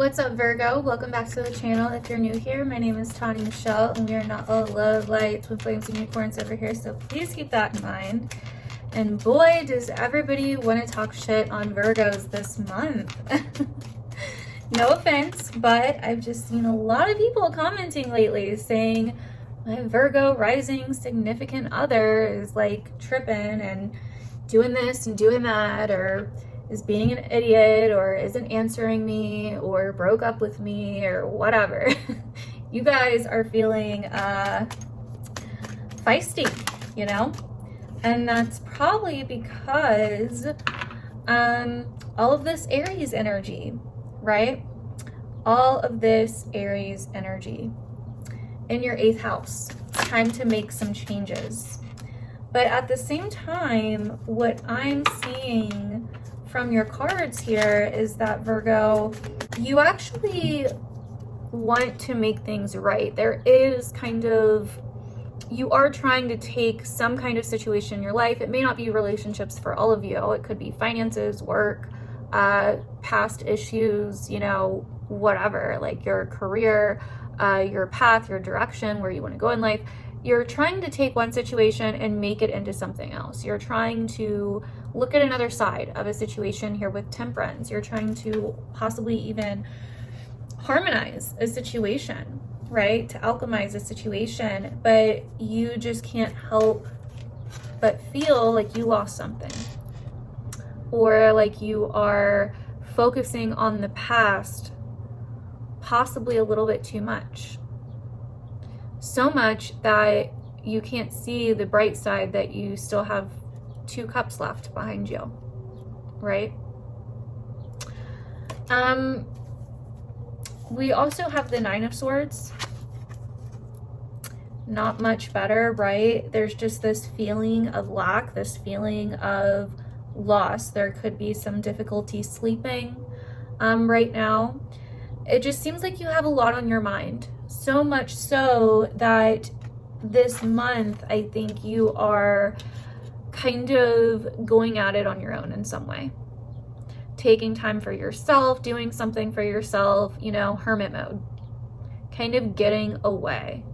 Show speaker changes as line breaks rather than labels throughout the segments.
What's up, Virgo? Welcome back to the channel. If you're new here, my name is Tawny Michelle, and we are not all love, light, twin flames, and unicorns over here, so please keep that in mind. And boy, does everybody want to talk shit on Virgos this month. No offense, but I've just seen a lot of people commenting lately saying my Virgo rising significant other is like tripping and doing this and doing that, or is being an idiot, or isn't answering me, or broke up with me, or whatever. You guys are feeling feisty, you know? And that's probably because all of this Aries energy, right? All of this Aries energy in your 8th house. It's time to make some changes. But at the same time, what I'm seeing from your cards here is that, Virgo, you actually want to make things right. There is kind of, you are trying to take some kind of situation in your life. It may not be relationships for all of you. It could be finances, work, past issues, you know, whatever, like your career, your path, your direction, where you want to go in life. You're trying to take one situation and make it into something else. You're trying to look at another side of a situation here with Temperance. You're trying to possibly even harmonize a situation, right? To alchemize a situation, but you just can't help but feel like you lost something, or like you are focusing on the past possibly a little bit too much. So much that you can't see the bright side, that you still have 2 cups left behind you, right? We also have the 9 of Swords. Not much better, right? There's just this feeling of lack, this feeling of loss. There could be some difficulty sleeping right now. It just seems like you have a lot on your mind. So much so that this month, I think you are kind of going at it on your own in some way. Taking time for yourself, doing something for yourself, you know, hermit mode. Kind of getting away.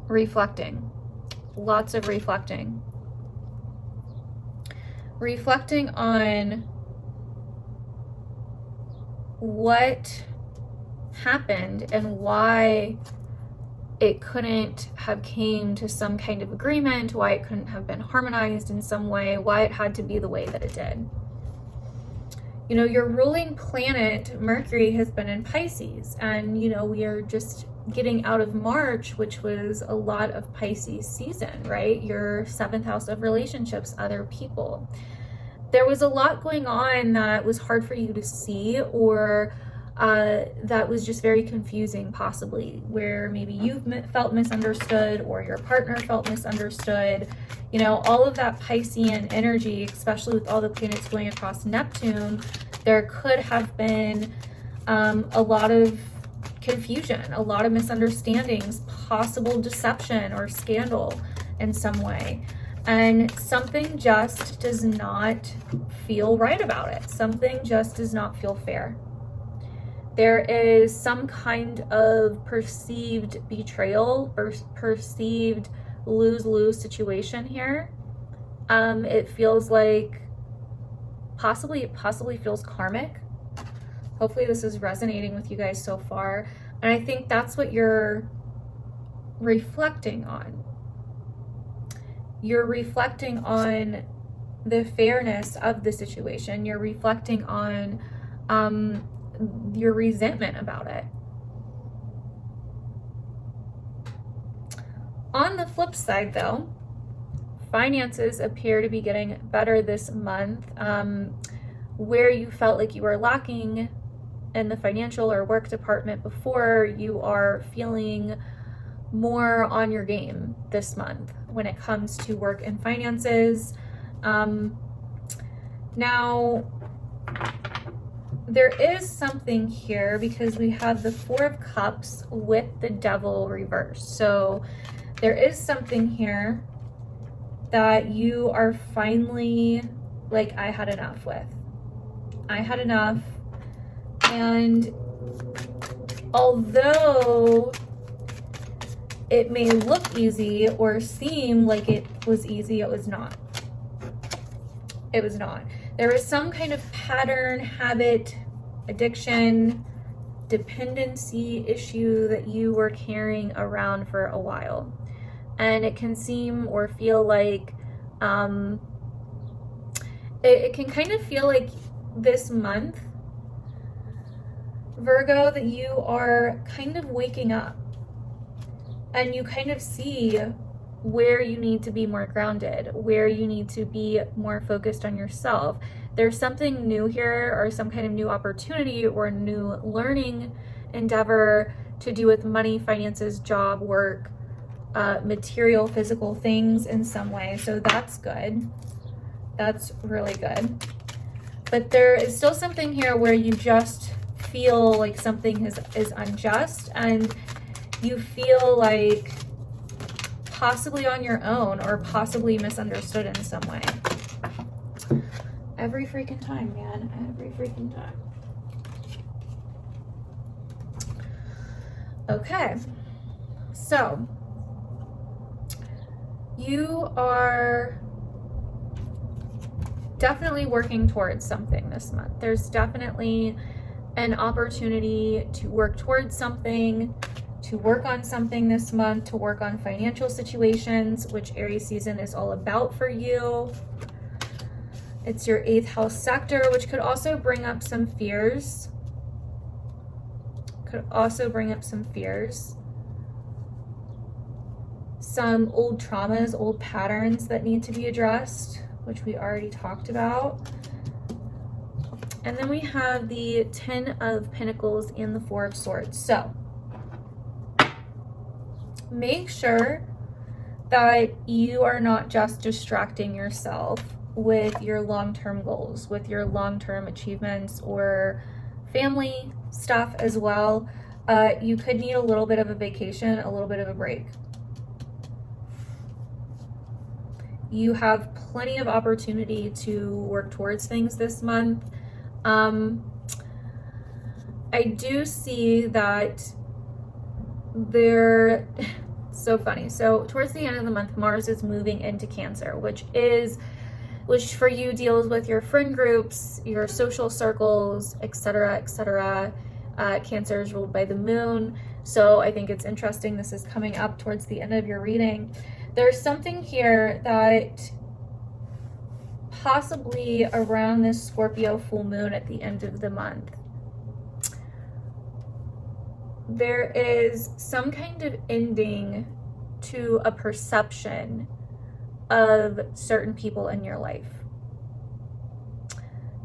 Reflecting. Lots of reflecting. Reflecting on what happened and why it couldn't have came to some kind of agreement, why it couldn't have been harmonized in some way, why it had to be the way that it did. You know, your ruling planet, Mercury, has been in Pisces, and, you know, we are just getting out of March, which was a lot of Pisces season, right? Your 7th house of relationships, other people. There was a lot going on that was hard for you to see, or that was just very confusing, possibly, where maybe you felt misunderstood, or your partner felt misunderstood. You know, all of that Piscean energy, especially with all the planets going across Neptune, there could have been a lot of confusion, a lot of misunderstandings, possible deception or scandal in some way. And something just does not feel right about it. Something just does not feel fair. There is some kind of perceived betrayal or perceived lose-lose situation here. It feels like it possibly feels karmic. Hopefully this is resonating with you guys so far. And I think that's what you're reflecting on. You're reflecting on the fairness of the situation. You're reflecting on your resentment about it. On the flip side, though, finances appear to be getting better this month. Where you felt like you were lacking in the financial or work department before, you are feeling more on your game this month when it comes to work and finances. Now, there is something here because we have the 4 of Cups with the Devil reversed. So there is something here that you are finally like, I had enough with. I had enough. And although it may look easy or seem like it was easy, it was not. It was not. There was some kind of pattern, habit, addiction, dependency issue that you were carrying around for a while. And it can seem or feel like, it can kind of feel like this month, Virgo, that you are kind of waking up and you kind of see where you need to be more grounded, where you need to be more focused on yourself. There's something new here, or some kind of new opportunity or new learning endeavor to do with money, finances, job, work, material, physical things in some way. So that's good. That's really good. But there is still something here where you just feel like something is unjust, and you feel like possibly on your own or possibly misunderstood in some way. Every freaking time, man. Every freaking time. Okay. So, you are definitely working towards something this month. There's definitely an opportunity to work towards something, to work on something this month, to work on financial situations, which Aries season is all about for you. It's your 8th house sector, which could also bring up some fears. Some old traumas, old patterns that need to be addressed, which we already talked about. And then we have the 10 of Pentacles and the 4 of Swords. So make sure that you are not just distracting yourself with your long-term goals, with your long-term achievements or family stuff as well. You could need a little bit of a vacation, a little bit of a break. You have plenty of opportunity to work towards things this month. I do see that they're so funny. So towards the end of the month, Mars is moving into Cancer, which for you deals with your friend groups, your social circles, etc., etc. Cancer is ruled by the moon. So I think it's interesting. This is coming up towards the end of your reading. There's something here that possibly around this Scorpio full moon at the end of the month, there is some kind of ending to a perception of certain people in your life.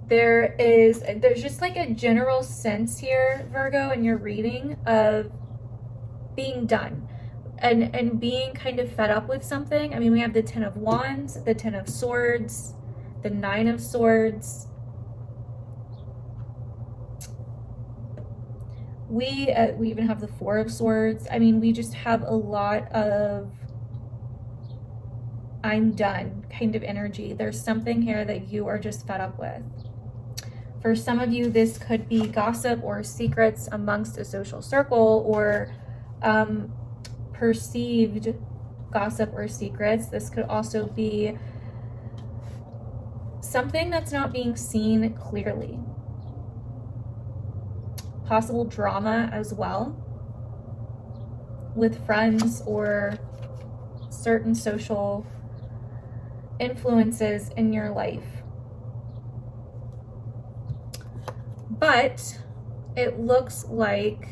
There's just like a general sense here, Virgo, in your reading of being done and being kind of fed up with something. I mean, we have the 10 of Wands, the 10 of Swords, the 9 of Swords. We even have the 4 of Swords. I mean, we just have a lot of I'm done kind of energy. There's something here that you are just fed up with. For some of you, this could be gossip or secrets amongst a social circle, or perceived gossip or secrets. This could also be something that's not being seen clearly. Possible drama as well with friends or certain social influences in your life. But it looks like,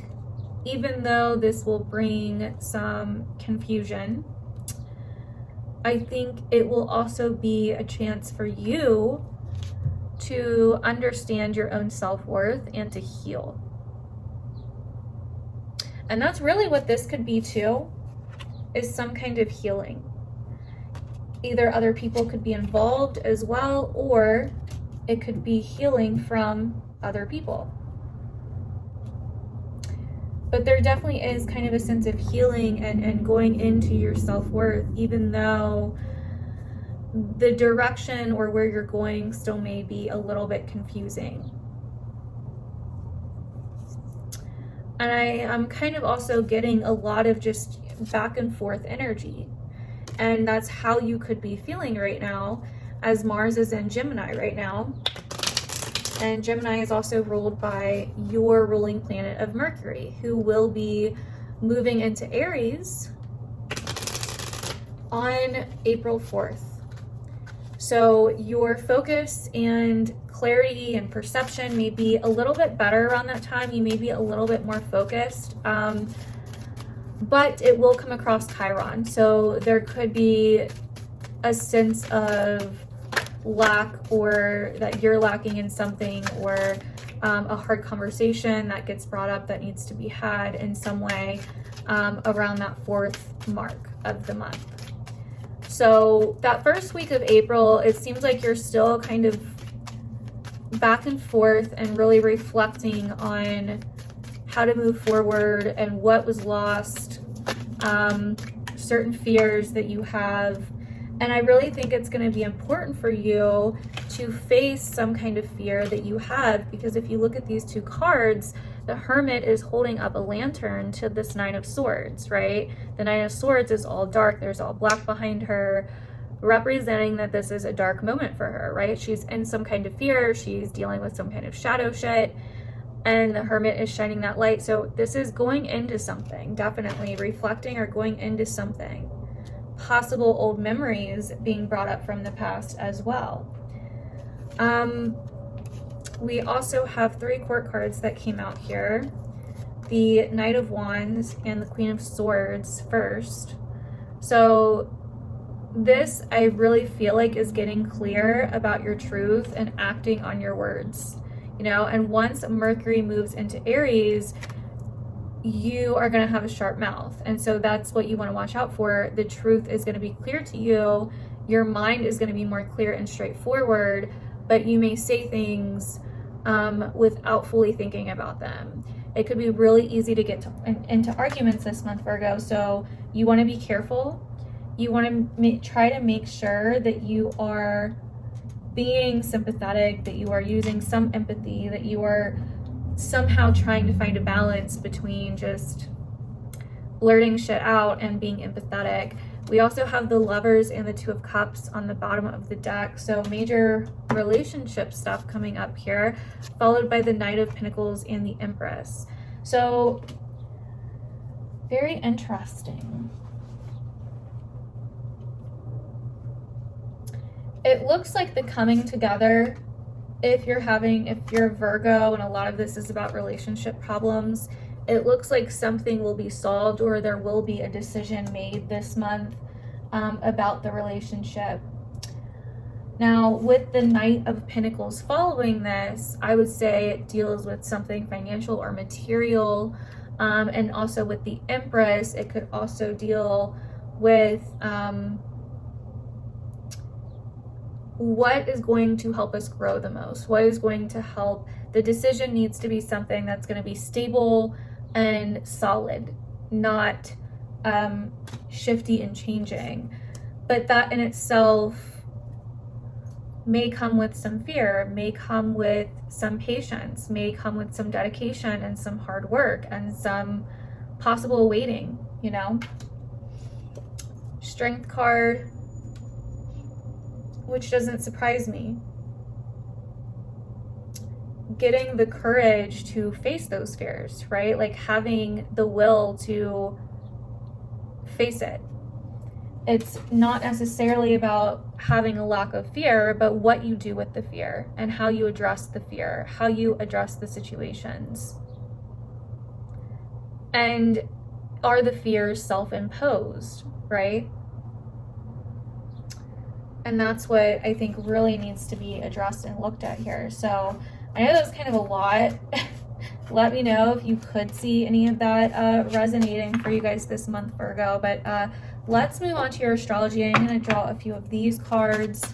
even though this will bring some confusion, I think it will also be a chance for you to understand your own self-worth and to heal. And that's really what this could be too, is some kind of healing. Either other people could be involved as well, or it could be healing from other people. But there definitely is kind of a sense of healing and going into your self-worth, even though the direction or where you're going still may be a little bit confusing. And I'm kind of also getting a lot of just back and forth energy. And that's how you could be feeling right now, as Mars is in Gemini right now. And Gemini is also ruled by your ruling planet of Mercury, who will be moving into Aries on April 4th. So your focus and clarity and perception may be a little bit better around that time. You may be a little bit more focused, but it will come across Chiron. So there could be a sense of lack, or that you're lacking in something, or a hard conversation that gets brought up that needs to be had in some way around that 4th mark of the month. So that first week of April, it seems like you're still kind of back and forth and really reflecting on how to move forward and what was lost, certain fears that you have. And I really think it's going to be important for you to face some kind of fear that you have, because if you look at these two cards, the Hermit is holding up a lantern to this Nine of Swords, right? The Nine of Swords is all dark. There's all black behind her, representing that this is a dark moment for her, right? She's in some kind of fear. She's dealing with some kind of shadow shit. And the Hermit is shining that light. So this is going into something, definitely reflecting or going into something. Possible old memories being brought up from the past as well. We also have 3 court cards that came out here. The Knight of Wands and the Queen of Swords first. So this, I really feel like, is getting clear about your truth and acting on your words, you know. And once Mercury moves into Aries, you are going to have a sharp mouth. And so that's what you want to watch out for. The truth is going to be clear to you. Your mind is going to be more clear and straightforward, but you may say things without fully thinking about them. It could be really easy to get into arguments this month, Virgo. So you want to be careful. You want to try to make sure that you are being sympathetic, that you are using some empathy, that you are somehow trying to find a balance between just blurting shit out and being empathetic. We also have the Lovers and the Two of Cups on the bottom of the deck. So major relationship stuff coming up here, followed by the Knight of Pentacles and the Empress. So very interesting. It looks like the coming together, if you're Virgo, and a lot of this is about relationship problems, it looks like something will be solved, or there will be a decision made this month about the relationship. Now, with the Knight of Pentacles following this, I would say it deals with something financial or material. And also with the Empress, it could also deal with what is going to help us grow the most? What is going to help? The decision needs to be something that's going to be stable and solid, not shifty and changing. But that in itself may come with some fear, may come with some patience, may come with some dedication and some hard work and some possible waiting, you know? Strength card, which doesn't surprise me. Getting the courage to face those fears, right? Like having the will to face it. It's not necessarily about having a lack of fear, but what you do with the fear and how you address the fear, how you address the situations. And are the fears self-imposed, right? And that's what I think really needs to be addressed and looked at here. So I know that's kind of a lot. Let me know if you could see any of that resonating for you guys this month, Virgo. But let's move on to your astrology. I'm going to draw a few of these cards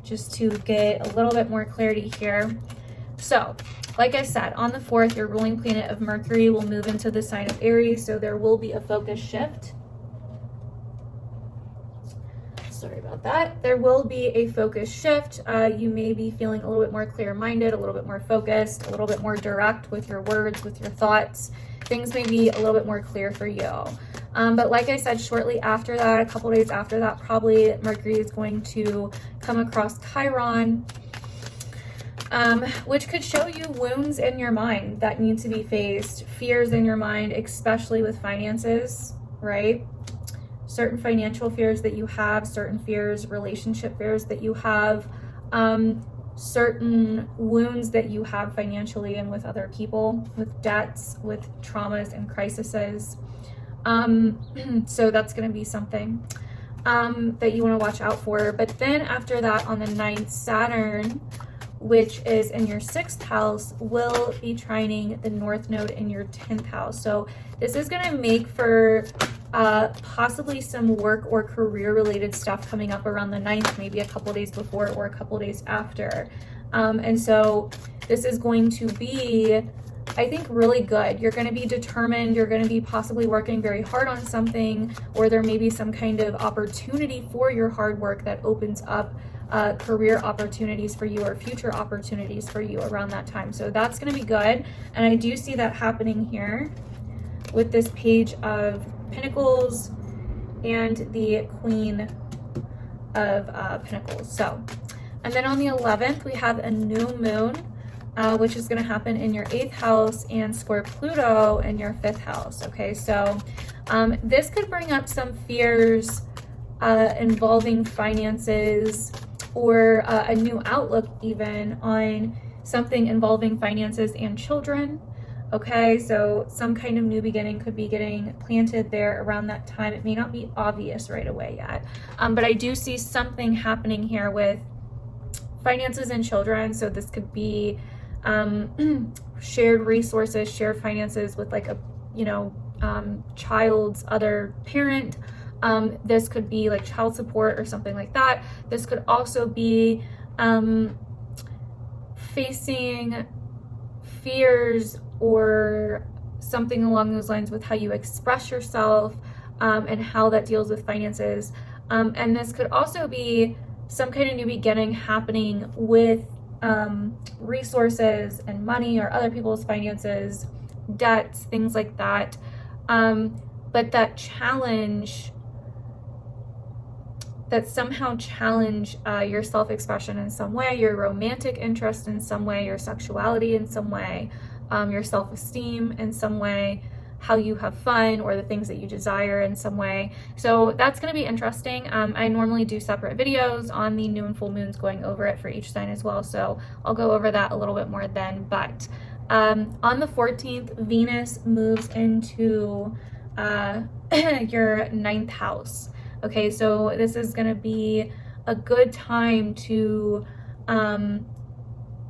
just to get a little bit more clarity here. So, like I said, on the 4th, your ruling planet of Mercury will move into the sign of Aries. So there will be a focus shift. Sorry about about that. There will be a focus shift. You may be feeling a little bit more clear-minded, a little bit more focused, a little bit more direct with your words, with your thoughts. Things may be a little bit more clear for you. But like I said, shortly after that, a couple days after that, probably Mercury is going to come across Chiron, which could show you wounds in your mind that need to be faced, fears in your mind, especially with finances, right? Certain financial fears that you have, certain fears, relationship fears that you have, certain wounds that you have financially and with other people, with debts, with traumas and crises. So that's going to be something that you want to watch out for. But then after that, on the 9th, Saturn, which is in your 6th house, will be trining the North Node in your 10th house. So this is going to make for possibly some work or career related stuff coming up around the 9th, maybe a couple days before or a couple days after. And so this is going to be, I think, really good. You're going to be determined. You're going to be possibly working very hard on something, or there may be some kind of opportunity for your hard work that opens up career opportunities for you or future opportunities for you around that time. So that's going to be good. And I do see that happening here with this Page of Pentacles and the Queen of Pentacles. So, and then on the 11th, we have a new moon, which is going to happen in your 8th house and square Pluto in your 5th house. Okay, so this could bring up some fears involving finances, or a new outlook even on something involving finances and children. Okay, so some kind of new beginning could be getting planted there around that time. It may not be obvious right away yet, but I do see something happening here with finances and children. So this could be shared resources, shared finances with like a, child's other parent. This could be like child support or something like that. This could also be facing fears or something along those lines with how you express yourself, and how that deals with finances. And this could also be some kind of new beginning happening with resources and money or other people's finances, debts, things like that. But that somehow challenge your self-expression in some way, your romantic interest in some way, your sexuality in some way, your self-esteem in some way, how you have fun or the things that you desire in some way. So that's going to be interesting. I normally do separate videos on the new and full moons going over it for each sign as well. So I'll go over that a little bit more then. But on the 14th, Venus moves into your 9th house. Okay, so this is going to be a good time to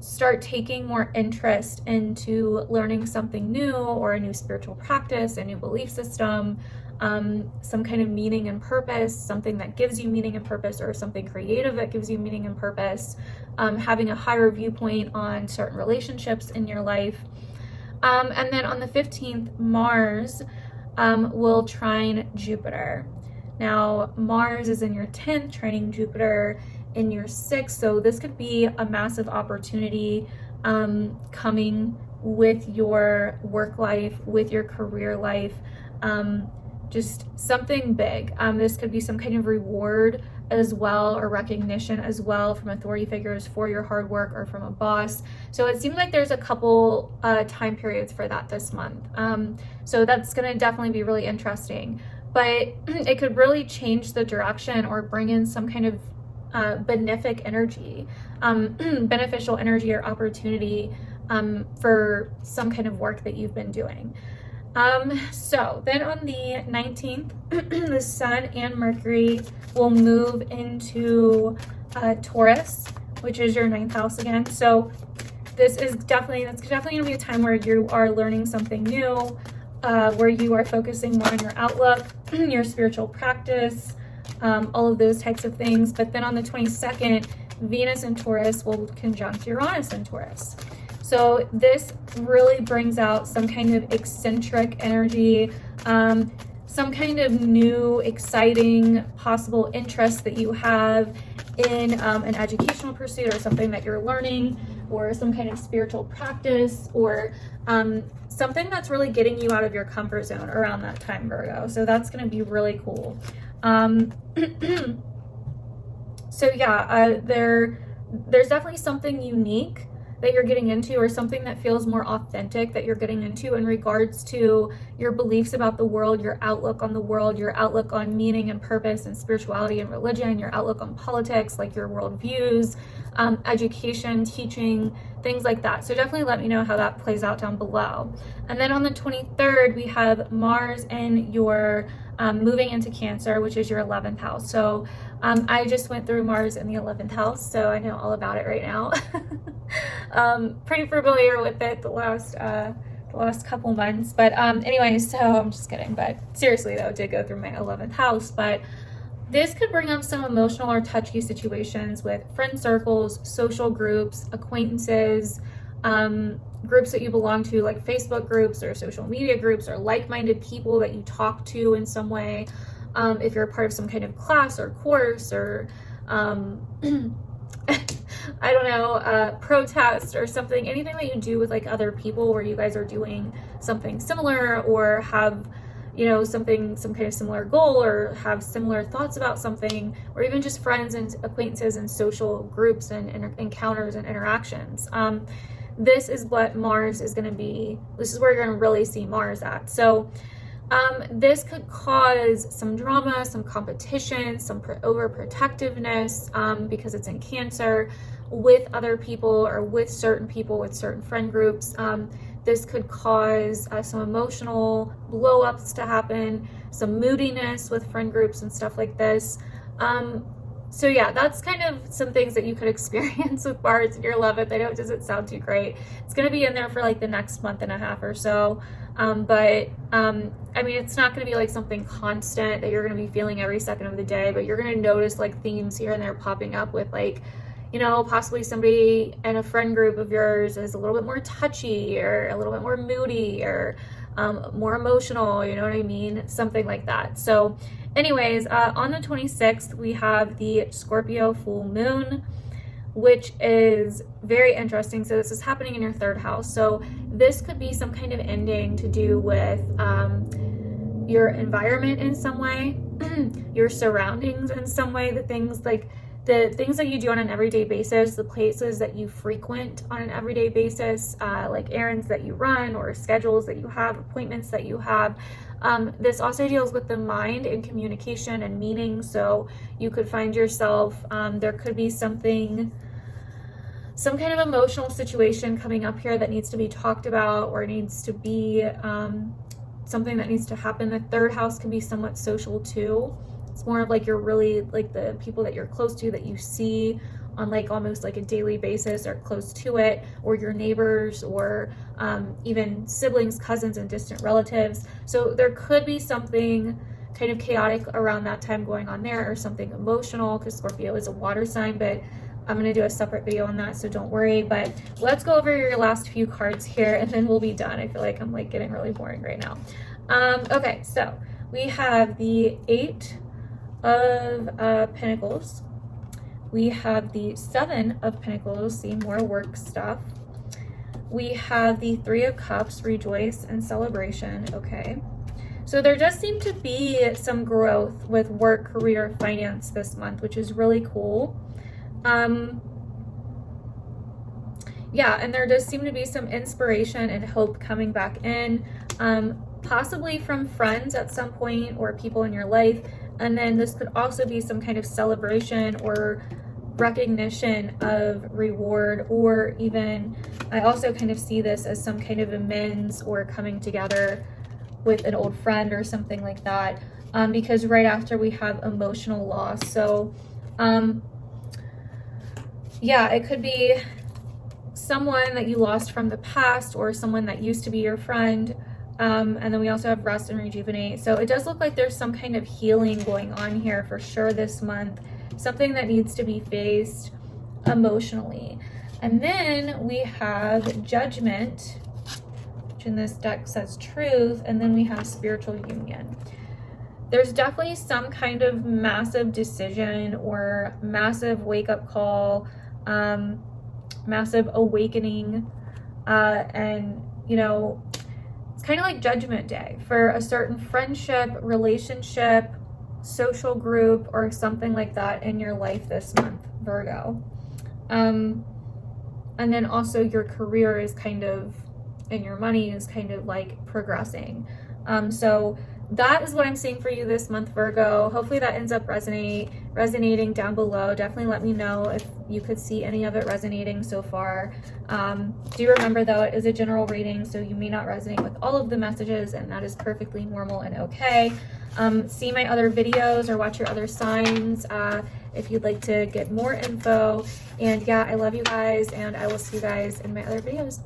start taking more interest into learning something new, or a new spiritual practice, a new belief system, some kind of meaning and purpose, something that gives you meaning and purpose, or something creative that gives you meaning and purpose, having a higher viewpoint on certain relationships in your life. And then on the 15th, Mars will trine Jupiter. Now, Mars is in your 10th, trining Jupiter in your 6th. So this could be a massive opportunity coming with your work life, with your career life, just something big. This could be some kind of reward as well, or recognition as well from authority figures for your hard work, or from a boss. So it seems like there's a couple time periods for that this month. So that's going to definitely be really interesting. But it could really change the direction or bring in some kind of benefic energy, beneficial energy or opportunity for some kind of work that you've been doing. So then on the 19th, the Sun and Mercury will move into Taurus, which is your 9th house again. So that's definitely going to be a time where you are learning something new, where you are focusing more on your outlook, your spiritual practice, all of those types of things. But then on the 22nd, Venus in Taurus will conjunct Uranus in Taurus. So this really brings out some kind of eccentric energy, some kind of new, exciting, possible interest that you have in an educational pursuit or something that you're learning, or some kind of spiritual practice, or something that's really getting you out of your comfort zone around that time, Virgo. So that's going to be really cool. So yeah, there's definitely something unique that you're getting into, or something that feels more authentic that you're getting into in regards to your beliefs about the world, your outlook on the world, your outlook on meaning and purpose and spirituality and religion, your outlook on politics, like your worldviews, education, teaching, things like that. So definitely let me know how that plays out down below. And then on the 23rd, we have Mars in your moving into Cancer, which is your 11th house. So I just went through Mars in the 11th house, so I know all about it right now. Pretty familiar with it the last couple months, but anyway, so I'm just kidding, but seriously though, it did go through my 11th house. But this could bring up some emotional or touchy situations with friend circles, social groups, acquaintances, groups that you belong to, like Facebook groups or social media groups, or like-minded people that you talk to in some way. If you're a part of some kind of class or course, or I don't know, protest or something, anything that you do with like other people where you guys are doing something similar, or have, you know, some kind of similar goal, or have similar thoughts about something, or even just friends and acquaintances and social groups and encounters and interactions. This is what Mars is going to be. This is where you're going to really see Mars at. So this could cause some drama, some competition, some overprotectiveness, because it's in Cancer, with other people or with certain people, with certain friend groups. This could cause some emotional blow-ups to happen, some moodiness with friend groups and stuff like this. So yeah, that's kind of some things that you could experience with Mars in your 11th. I know it doesn't sound too great. It's going to be in there for like the next month and a half or so. I mean, it's not going to be like something constant that you're going to be feeling every second of the day, but you're going to notice like themes here and there popping up with, like, you know, possibly somebody in a friend group of yours is a little bit more touchy, or a little bit more moody, or more emotional, you know what I mean? Something like that. So anyways, on the 26th, we have the Scorpio full moon, which is very interesting. So this is happening in your 3rd house. So this could be some kind of ending to do with your environment in some way, your surroundings in some way, the things that you do on an everyday basis, the places that you frequent on an everyday basis, like errands that you run, or schedules that you have, appointments that you have. This also deals with the mind and communication and meaning. So you could find yourself, there could be some kind of emotional situation coming up here that needs to be talked about, or needs to be something that needs to happen. The 3rd house can be somewhat social too. It's more of like you're really like the people that you're close to, that you see on like almost like a daily basis, or close to it, or your neighbors, or even siblings, cousins, and distant relatives. So there could be something kind of chaotic around that time going on there, or something emotional, because Scorpio is a water sign, but I'm going to do a separate video on that, so don't worry. But let's go over your last few cards here, and then we'll be done. I feel like I'm like getting really boring right now. Okay, so we have the 8 of Pentacles. We have the 7 of Pentacles, see, more work stuff. We have the 3 of Cups, rejoice and celebration. Okay, so there does seem to be some growth with work, career, finance this month, which is really cool. Yeah, and there does seem to be some inspiration and hope coming back in, possibly from friends at some point, or people in your life. And then this could also be some kind of celebration or recognition of reward, or even, I also kind of see this as some kind of amends or coming together with an old friend or something like that, because right after we have emotional loss. So yeah, it could be someone that you lost from the past, or someone that used to be your friend. And then we also have rest and rejuvenate. So it does look like there's some kind of healing going on here for sure this month. Something that needs to be faced emotionally. And then we have judgment, which in this deck says truth. And then we have spiritual union. there's definitely some kind of massive decision or massive wake-up call, massive awakening, and you know, it's kind of like Judgment Day for a certain friendship, relationship, social group, or something like that in your life this month, Virgo. And then also your career is kind of, and your money is kind of like progressing. So that is what I'm seeing for you this month, Virgo. Hopefully that ends up resonating down below. Definitely let me know if you could see any of it resonating so far. Do remember though, it is a general reading, so you may not resonate with all of the messages, and that is perfectly normal and okay. See my other videos or watch your other signs if you'd like to get more info. And yeah, I love you guys, and I will see you guys in my other videos.